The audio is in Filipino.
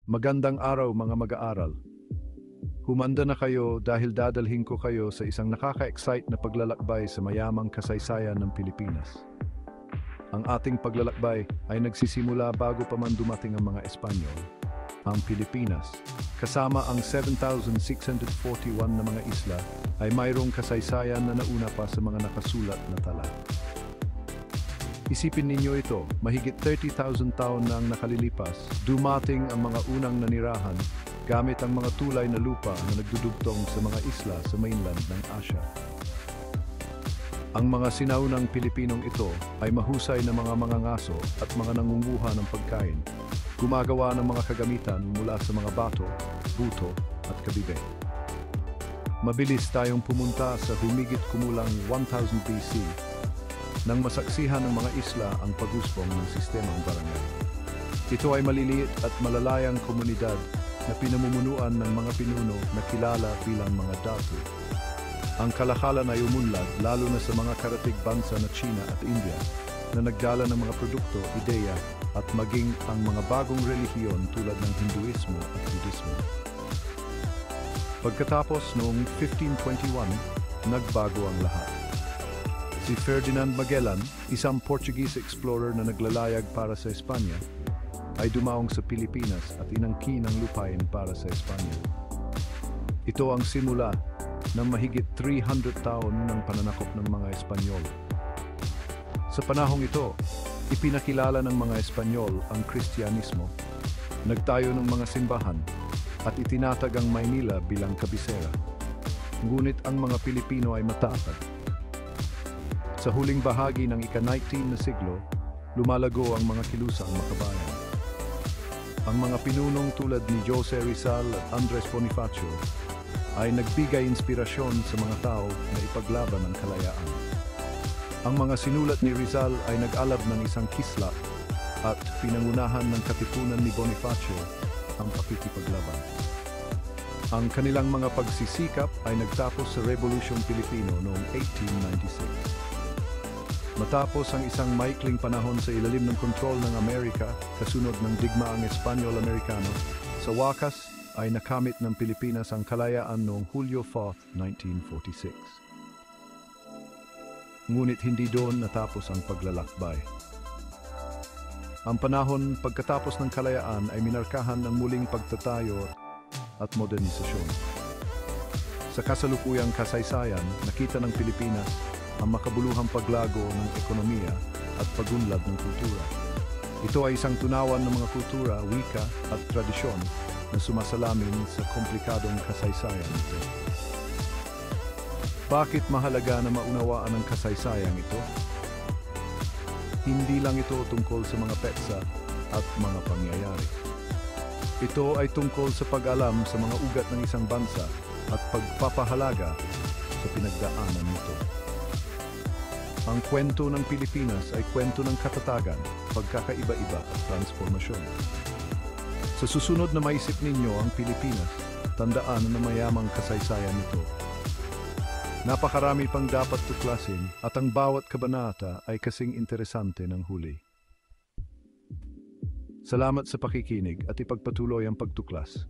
Magandang araw mga mag-aaral. Humanda na kayo dahil dadalhin ko kayo sa isang nakaka-excite na paglalakbay sa mayamang kasaysayan ng Pilipinas. Ang ating paglalakbay ay nagsisimula bago pa man dumating ang mga Espanyol. Ang Pilipinas, kasama ang 7,641 na mga isla, ay mayroong kasaysayan na nauna pa sa mga nakasulat na tala. Isipin ninyo ito, mahigit 30,000 taon na ang nakalilipas, dumating ang mga unang nanirahan gamit ang mga tulay na lupa na nagdudugtong sa mga isla sa mainland ng Asia. Ang mga sinaunang Pilipinong ito ay mahusay na mga mangangaso at mga nangunguha ng pagkain, gumagawa ng mga kagamitan mula sa mga bato, buto at kabibe. Mabilis tayong pumunta sa humigit kumulang 1000 BC nang masaksihan ng mga isla ang pag-usbong ng sistemang barangay. Ito ay maliliit at malalayang komunidad na pinamumunuan ng mga pinuno na kilala bilang mga datu. Ang kalakalan ay umunlad lalo na sa mga karatig bansa na China at India na nagdala ng mga produkto, ideya at maging ang mga bagong relihiyon tulad ng Hinduismo at Budismo. Pagkatapos noong 1521, nagbago ang lahat. Si Ferdinand Magellan, isang Portuguese explorer na naglalayag para sa Espanya, ay dumaong sa Pilipinas at inangkin ang lupain para sa Espanya. Ito ang simula ng mahigit 300 taon ng pananakop ng mga Espanyol. Sa panahong ito, ipinakilala ng mga Espanyol ang Kristyanismo, nagtayo ng mga simbahan, at itinatag ang Maynila bilang kabisera. Ngunit ang mga Pilipino ay matatag. Sa huling bahagi ng ika-19 na siglo, lumalago ang mga kilusang makabayan. Ang mga pinunong tulad ni Jose Rizal at Andres Bonifacio ay nagbigay inspirasyon sa mga tao na ipaglaban ang kalayaan. Ang mga sinulat ni Rizal ay nag-alab ng isang kislap at pinangunahan ng katipunan ni Bonifacio ang pakikipaglaban. Ang kanilang mga pagsisikap ay nagtapos sa Revolusyong Pilipino noong 1896. Matapos ang isang maikling panahon sa ilalim ng kontrol ng Amerika, kasunod ng digmaang Espanyol-Amerikano, sa wakas ay nakamit ng Pilipinas ang kalayaan noong Hulyo 4, 1946. Ngunit hindi doon natapos ang paglalakbay. Ang panahon pagkatapos ng kalayaan ay minarkahan ng muling pagtatayo at modernisasyon. Sa kasalukuyang kasaysayan, nakita ng Pilipinas ang makabuluhang paglago ng ekonomiya at pagunlad ng kultura. Ito ay isang tunawan ng mga kultura, wika at tradisyon na sumasalamin sa komplikadong kasaysayan ito. Bakit mahalaga na maunawaan ang kasaysayang ito? Hindi lang ito tungkol sa mga petsa at mga pangyayari. Ito ay tungkol sa pag-alam sa mga ugat ng isang bansa at pagpapahalaga sa pinagdaanan nito. Ang kwento ng Pilipinas ay kwento ng katatagan, pagkakaiba-iba at transformasyon. Sa susunod na maisip ninyo ang Pilipinas, tandaan na mayamang kasaysayan nito. Napakarami pang dapat tuklasin at ang bawat kabanata ay kasing interesante ng huli. Salamat sa pakikinig at ipagpatuloy ang pagtuklas.